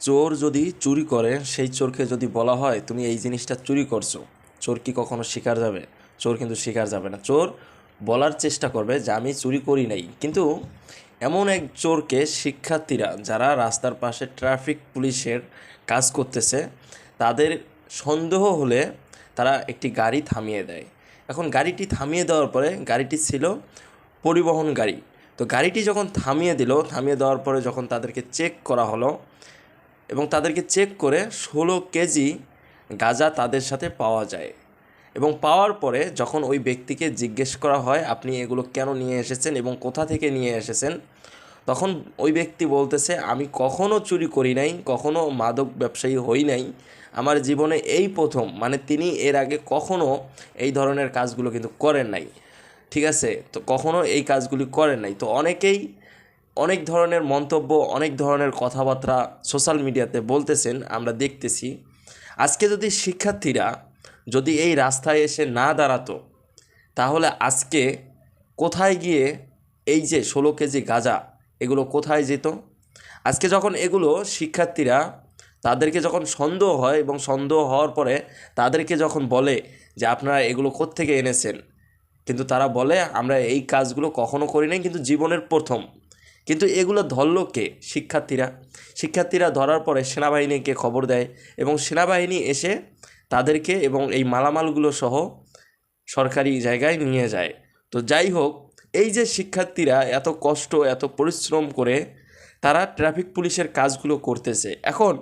চোর যদি চুরি করে সেই চোরকে যদি বলা হয় তুমি এই জিনিসটা চুরি করছো, চোর কি কখনো স্বীকার যাবে? চোর কিন্তু স্বীকার যাবে না। চোর বলার চেষ্টা করবে যে আমি চুরি করি নাই। কিন্তু এমন এক চোরকে শিক্ষার্থীরা যারা রাস্তার পাশে ট্রাফিক পুলিশের কাজ করতেছে তাদের সন্দেহ হলে তারা একটি গাড়ি থামিয়ে দেয়। এখন গাড়িটি থামিয়ে দেওয়ার পরে গাড়িটি ছিল পরিবহন গাড়ি। তো গাড়িটি যখন থামিয়ে দিল, থামিয়ে দেওয়ার পরে যখন তাদেরকে চেক করা হলো এবং তাদেরকে চেক করে 16 কেজি গাঁজা তাদের সাথে পাওয়া যায়। এবং পাওয়ার পরে যখন ওই ব্যক্তিকে জিজ্ঞেস করা হয় আপনি এগুলো কেন নিয়ে এসেছেন এবং কোথা থেকে নিয়ে এসেছেন, তখন ওই ব্যক্তি বলতেছে আমি কখনো চুরি করি নাই, কখনো মাদক ব্যবসায়ী হই নাই, আমার জীবনে এই প্রথম। মানে তিনি এর আগে কখনো এই ধরনের কাজগুলো কিন্তু করেন নাই। ঠিক আছে, তো কখনো এই কাজগুলি করেন নাই। তো অনেকেই অনেক ধরনের মন্তব্য, অনেক ধরনের কথাবার্তা সোশ্যাল মিডিয়াতে বলতেছেন, আমরা দেখতেছি। আজকে যদি শিক্ষার্থীরা যদি এই রাস্তায় এসে না দাঁড়াতো তাহলে আজকে কোথায় গিয়ে এই যে 16 কেজি গাঁজা এগুলো কোথায় যেত? আজকে যখন এগুলো শিক্ষার্থীরা তাদেরকে যখন সন্দেহ হয় এবং সন্দেহ হওয়ার পরে তাদেরকে যখন বলে যে আপনারা এগুলো কোত্থেকে এনেছেন, কিন্তু তারা বলে আমরা এই কাজগুলো কখনো করি নাই, কিন্তু জীবনের প্রথম। কিন্তু এগুলো ধরল কে? শিক্ষার্থীরা ধরার পরে সেনাবাহিনীকে খবর দেয় এবং সেনাবাহিনী এসে তাদেরকে এবং এই মালামালগুলো সহ সরকারি জায়গায় নিয়ে যায়। তো যাই হোক, এই যে শিক্ষার্থীরা এত কষ্ট এত পরিশ্রম করে তারা ট্রাফিক পুলিশের কাজগুলো করতেছে, এখন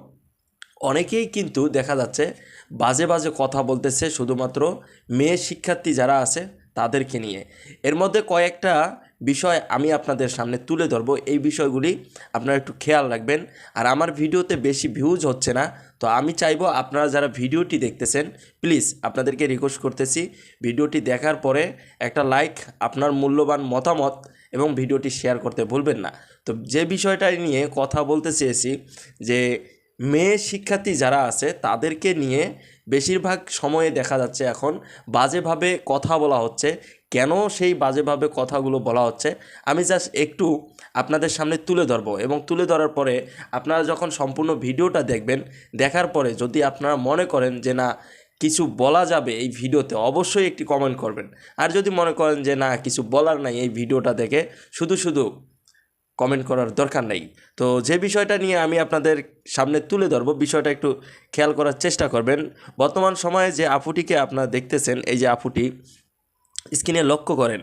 অনেকেই কিন্তু দেখা যাচ্ছে বাজে বাজে কথা বলতেছে শুধুমাত্র মেয়ে শিক্ষার্থী যারা আছে তাদেরকে নিয়ে। এর মধ্যে কয়েকটা বিষয় আমি আপনাদের সামনে তুলে ধরবো, এই বিষয়গুলি আপনারা একটু খেয়াল রাখবেন। আর আমার ভিডিওতে বেশি ভিউজ হচ্ছে না, তো আমি চাইবো আপনারা যারা ভিডিওটি দেখতেছেন প্লিজ আপনাদেরকে রিকোয়েস্ট করতেছি ভিডিওটি দেখার পরে একটা লাইক, আপনার মূল্যবান মতামত এবং ভিডিওটি শেয়ার করতে ভুলবেন না। তো যে বিষয়টা নিয়ে কথা বলতে চেয়েছি যে মেয়ে শিক্ষার্থী যারা আছে তাদেরকে নিয়ে বেশিরভাগ সময়ে দেখা যাচ্ছে এখন বাজেভাবে কথা বলা হচ্ছে। কেন সেই বাজেভাবে কথাগুলো বলা হচ্ছে আমি জাস্ট একটু আপনাদের সামনে তুলে ধরবো, এবং তুলে ধরার পরে আপনারা যখন সম্পূর্ণ ভিডিওটা দেখবেন, দেখার পরে যদি আপনারা মনে করেন যে না কিছু বলা যাবে এই ভিডিওতে, অবশ্যই একটি কমেন্ট করবেন। আর যদি মনে করেন যে না কিছু বলার নাই এই ভিডিওটা দেখে, শুধু শুধু কমেন্ট করার দরকার নেই। তো যে বিষয়টা নিয়ে আমি আপনাদের সামনে তুলে ধরবো বিষয়টা একটু খেয়াল করার চেষ্টা করবেন। বর্তমান সময়ে যে আপুটিকে আপনারা দেখতেছেন, এই যে আপুটি স্ক্রিনে লক্ষ্য করেন,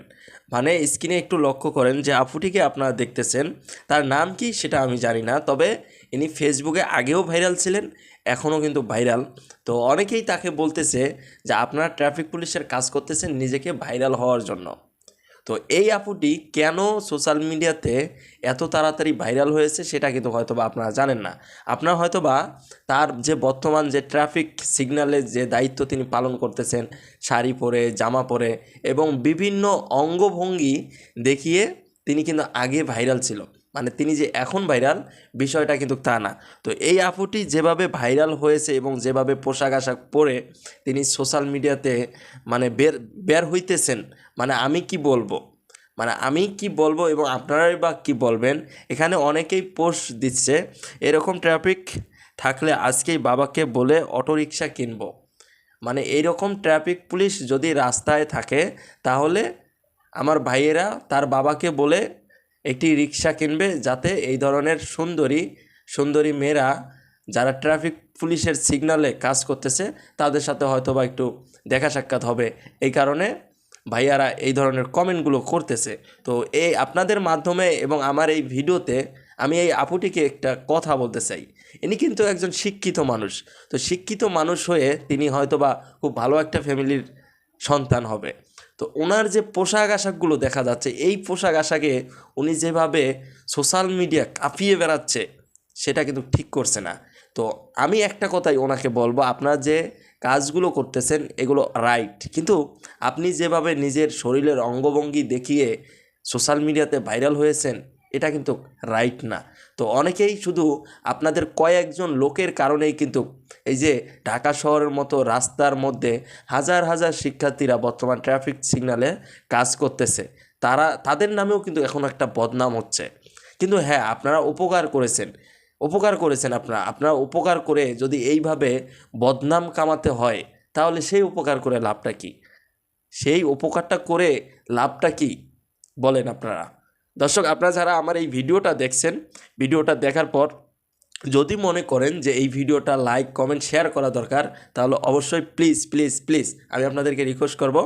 মানে স্ক্রিনে একটু লক্ষ্য করেন যে আপুটিকে আপনারা দেখতেছেন, তার নাম কি সেটা আমি জানি না, তবে ইনি ফেসবুকে আগেও ভাইরাল ছিলেন, এখনও কিন্তু ভাইরাল। তো অনেকেই তাকে বলতেছে যে আপনারা ট্রাফিক পুলিশের কাজ করতেছেন নিজেকে ভাইরাল হওয়ার জন্য। তো এই আপুটি কেন সোশ্যাল মিডিয়াতে এত তাড়াতাড়ি ভাইরাল হয়েছে সেটা কিন্তু হয়তোবা আপনারা জানেন না। আপনারা হয়তোবা তার যে বর্তমান যে ট্রাফিক সিগন্যালের যে দায়িত্ব তিনি পালন করতেছেন, শাড়ি পরে জামা পরে এবং বিভিন্ন অঙ্গভঙ্গি দেখিয়ে তিনি কিন্তু আগে ভাইরাল ছিল, মানে তিনি যে এখন ভাইরাল বিষয়টা কিন্তু তা না। তো এই আপুটি যেভাবে ভাইরাল হয়েছে এবং যেভাবে পোশাক আশাক পরে তিনি সোশ্যাল মিডিয়াতে মানে বের হইতেছেন, মানে আমি কি বলবো এবং আপনারাই বা কি বলবেন। এখানে অনেকেই পোস্ট দিচ্ছে এরকম ট্রাফিক থাকলে আজকেই বাবাকে বলে অটোরিকশা কিনবো। মানে এইরকম ট্রাফিক পুলিশ যদি রাস্তায় থাকে তাহলে আমার ভাইয়েরা তার বাবাকে বলে একটি রিক্সা কিনবে, যাতে এই ধরনের সুন্দরী সুন্দরী মেয়েরা যারা ট্রাফিক পুলিশের সিগন্যালে কাজ করতেছে তাদের সাথে হয়তো বা একটু দেখা সাক্ষাৎ হবে। এই কারণে ভাইয়ারা এই ধরনের কমেন্টগুলো করতেছে। তো এই আপনাদের মাধ্যমে এবং আমার এই ভিডিওতে আমি এই আপুটিকে একটা কথা বলতে চাই। ইনি কিন্তু একজন শিক্ষিত মানুষ। তো শিক্ষিত মানুষ হয়ে তিনি হয়তোবা খুব ভালো একটা ফ্যামিলির সন্তান হবে। তো ওনার যে পোশাক আশাকগুলো দেখা যাচ্ছে, এই পোশাক আশাকে উনি যেভাবে সোশ্যাল মিডিয়া কাঁপিয়ে বেড়াচ্ছে সেটা কিন্তু ঠিক করছে না। তো আমি একটা কথাই ওনাকে বলবো, আপনারা যে কাজগুলো করতেছেন এগুলো রাইট, কিন্তু আপনি যেভাবে নিজের শরীরের অঙ্গভঙ্গি দেখিয়ে সোশ্যাল মিডিয়াতে ভাইরাল হয়েছেন এটা কিন্তু রাইট না। তো অনেকেই শুধু আপনাদের কয়েকজন লোকের কারণেই কিন্তু এই যে ঢাকা শহরের মতো রাস্তার মধ্যে হাজার হাজার শিক্ষার্থীরা বর্তমান ট্রাফিক সিগন্যালে কাজ করতেছে, তাদের নামেও কিন্তু এখন একটা বদনাম হচ্ছে। কিন্তু হ্যাঁ, আপনারা উপকার করেছেন, উপকার করেছেন আপনারা উপকার করে যদি এইভাবে বদনাম কামাতে হয় তাহলে সেই উপকার করে লাভটা কি? সেই উপকারটা করে লাভটা কি বলেন আপনারা? দর্শক, আপনারা যারা আমার এই ভিডিওটা দেখছেন, ভিডিওটা দেখার পর যদি মনে করেন যে এই ভিডিওটা লাইক কমেন্ট শেয়ার করা দরকার, তাহলে অবশ্যই প্লিজ প্লিজ প্লিজ আমি আপনাদেরকে রিকোয়েস্ট করব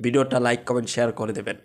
ভিডিওটা লাইক কমেন্ট শেয়ার করে দেবেন।